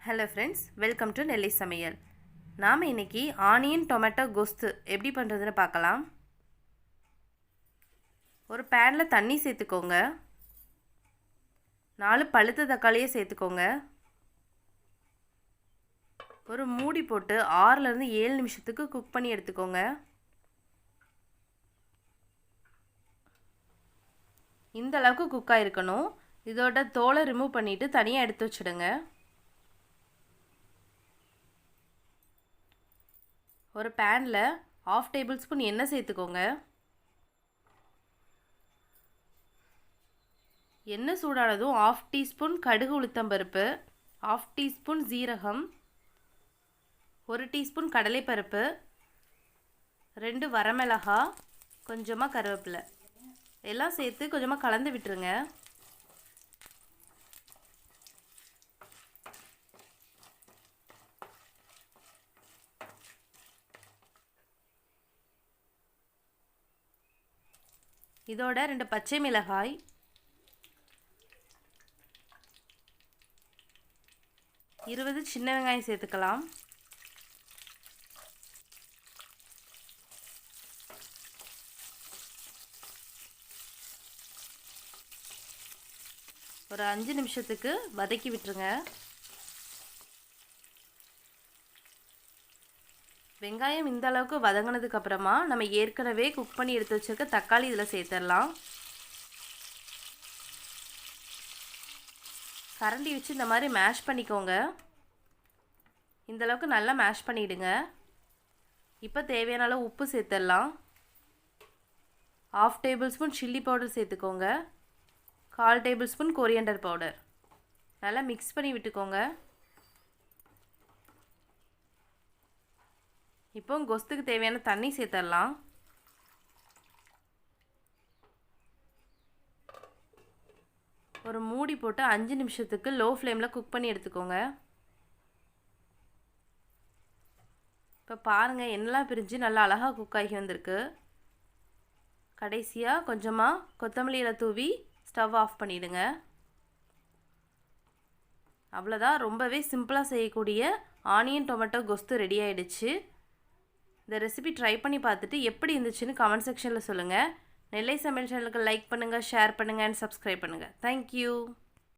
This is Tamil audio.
ஹலோ ஃப்ரெண்ட்ஸ், வெல்கம் டு நெல்லை சமையல். நாம் இன்றைக்கி ஆனியன் டொமேட்டோ கோஸ்து எப்படி பண்ணுறதுன்னு பார்க்கலாம். ஒரு பேனில் தண்ணி சேர்த்துக்கோங்க. 4 பழுத்த தக்காளியை சேர்த்துக்கோங்க. ஒரு மூடி போட்டு 6லேருந்து 7 நிமிஷத்துக்கு குக் பண்ணி எடுத்துக்கோங்க. இந்த அளவுக்கு குக் ஆகிருக்கணும். இதோட தோலை ரிமூவ் பண்ணிவிட்டு தனியாக எடுத்து வச்சுடுங்க. ஒரு பேனில் 1/2 டேபிள் ஸ்பூன் எண்ணெய் சேர்த்துக்கோங்க. எண்ணெய் சூடானதும் 1/2 டீஸ்பூன் கடுகு உளுத்தம்பருப்பு, 1/2 டீஸ்பூன் ஜீரகம், 1 டீஸ்பூன் கடலைப்பருப்பு, 2 வரமிளகாய், கொஞ்சமாக கருவேப்பிலை எல்லாம் சேர்த்து கொஞ்சமாக கலந்து விட்டுருங்க. இதோட 2 பச்சை மிளகாய், 20 சின்ன வெங்காயம் சேர்த்துக்கலாம். ஒரு 5 நிமிஷத்துக்கு வதக்கி விட்டுருங்க. வெங்காயம் இந்த அளவுக்கு வதங்கினதுக்கு அப்புறமா நம்ம ஏற்கனவே குக் பண்ணி எடுத்து வச்சிருக்க தக்காளி இதில் சேர்த்துடலாம். கரண்டி வச்சு இந்த மாதிரி மேஷ் பண்ணிக்கோங்க. இந்த அளவுக்கு நல்லா மேஷ் பண்ணிவிடுங்க. இப்போ தேவையான அளவு உப்பு சேர்த்துடலாம். 1/2 டேபிள் ஸ்பூன் சில்லி பவுடர் சேர்த்துக்கோங்க. 1/4 டேபிள் ஸ்பூன் கொரியாண்டர் பவுடர் நல்லா மிக்ஸ் பண்ணி விட்டுக்கோங்க. இப்போ கோஸ்துக்கு தேவையான தண்ணி சேர்த்துடலாம். ஒரு மூடி போட்டு 5 நிமிஷத்துக்கு லோ ஃப்ளேமில் குக் பண்ணி எடுத்துக்கோங்க. இப்போ பாருங்கள், எண்ணெய்லாம் பிரிஞ்சு நல்லா அழகாக குக் ஆகி வந்திருக்கு. கடைசியாக கொஞ்சமாக கொத்தமல்லி இலை தூவி ஸ்டவ் ஆஃப் பண்ணிவிடுங்க. அவ்வளோதான், ரொம்பவே சிம்பிளாக செய்யக்கூடிய ஆனியன் டொமேட்டோ கோஸ்து ரெடி ஆகிடுச்சு. இந்த ரெசிபி ட்ரை பண்ணி பார்த்துட்டு எப்படி இருந்துச்சுன்னு கமெண்ட் செக்ஷனில் சொல்லுங்கள். நெல்லை சமையல் சேனலுக்கு லைக் பண்ணுங்கள், ஷேர் பண்ணுங்கள் அண்ட் சப்ஸ்கிரைப் பண்ணுங்கள். தேங்க்யூ.